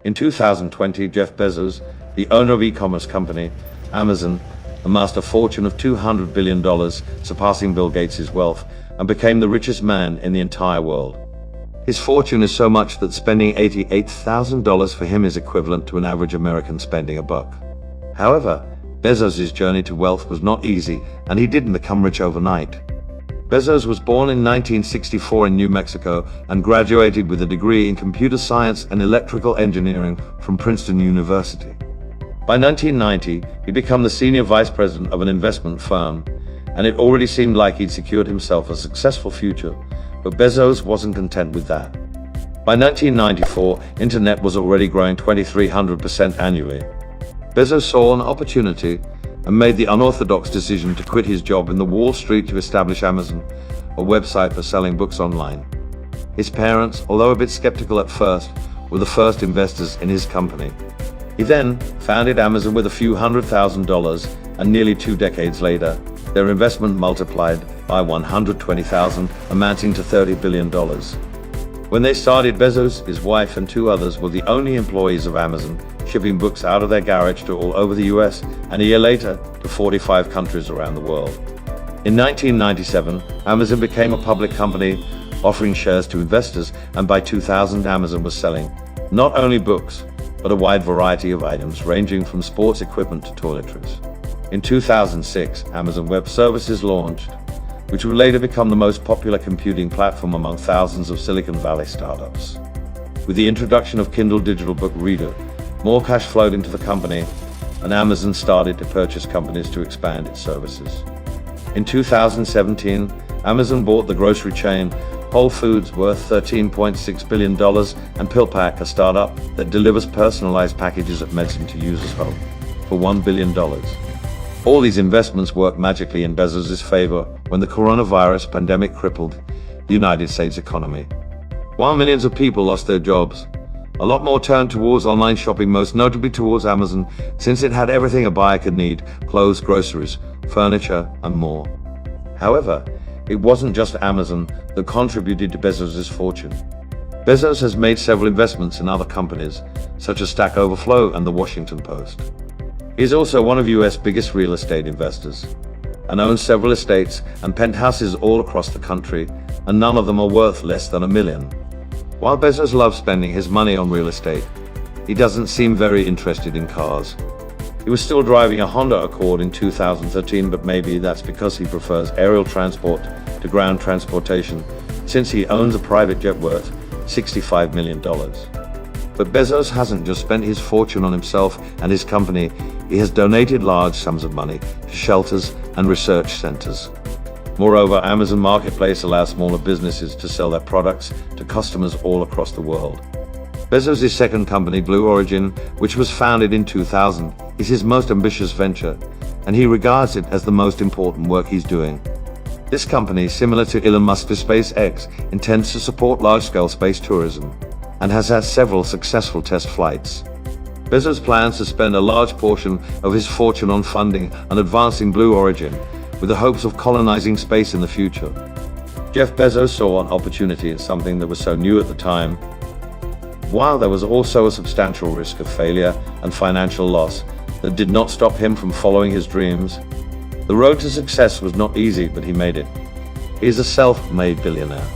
In 2020, Jeff Bezos, the owner of e-commerce company Amazon, amassed a fortune of $200 billion, surpassing Bill Gates' wealth, and became the richest man in the entire world. His fortune is so much that spending $88,000 for him is equivalent to an average American spending $1. However, Bezos' journey to wealth was not easy, and he didn't become rich overnight. Bezos was born in 1964 in New Mexico and graduated with a degree in computer science and electrical engineering from Princeton University. By 1990, he'd become the senior vice president of an investment firm, and it already seemed like he'd secured himself a successful future, but Bezos wasn't content with that. By 1994, internet was already growing 2,300% annually. Bezos saw an opportunity and made the unorthodox decision to quit his job in the Wall Street to establish Amazon, a website for selling books online. His parents, although a bit skeptical at first, were the first investors in his company. He then founded Amazon with a few $100,000, and nearly 2 decades later, their investment multiplied by 120,000, amounting to $30 billion. When they started, Bezos, his wife, and 2 others were the only employees of Amazon, shipping books out of their garage to all over the US, and a year later, to 45 countries around the world. In 1997, Amazon became a public company, offering shares to investors, and by 2000, Amazon was selling not only books, but a wide variety of items ranging from sports equipment to toiletries. In 2006, Amazon Web Services launched, which would later become the most popular computing platform among thousands of Silicon Valley startups. With the introduction of Kindle digital book reader, more cash flowed into the company, and Amazon started to purchase companies to expand its services. In 2017, Amazon bought the grocery chain Whole Foods, worth $13.6 billion, and PillPack, a startup that delivers personalized packages of medicine to users' home, for $1 billion. All these investments worked magically in Bezos' favor when the coronavirus pandemic crippled the United States economy. While millions of people lost their jobs, a lot more turned towards online shopping, most notably towards Amazon, since it had everything a buyer could need: clothes, groceries, furniture, and more. However, it wasn't just Amazon that contributed to Bezos' fortune. Bezos has made several investments in other companies, such as Stack Overflow and the Washington Post. He is also one of US' biggest real estate investors, and owns several estates and penthouses all across the country, and none of them are worth less than $1 million. While Bezos loves spending his money on real estate, he doesn't seem very interested in cars. He was still driving a Honda Accord in 2013, but maybe that's because he prefers aerial transport to ground transportation, since he owns a private jet worth $65 million. But Bezos hasn't just spent his fortune on himself and his company, he has donated large sums of money to shelters and research centers. Moreover, Amazon Marketplace allows smaller businesses to sell their products to customers all across the world. Bezos' second company, Blue Origin, which was founded in 2000, is his most ambitious venture, and he regards it as the most important work he's doing. This company, similar to Elon Musk's SpaceX, intends to support large-scale space tourism, and has had several successful test flights. Bezos plans to spend a large portion of his fortune on funding and advancing Blue Origin, with the hopes of colonizing space in the future. Jeff Bezos saw an opportunity in something that was so new at the time. While there was also a substantial risk of failure and financial loss, that did not stop him from following his dreams. The road to success was not easy, but he made it. He is a self-made billionaire.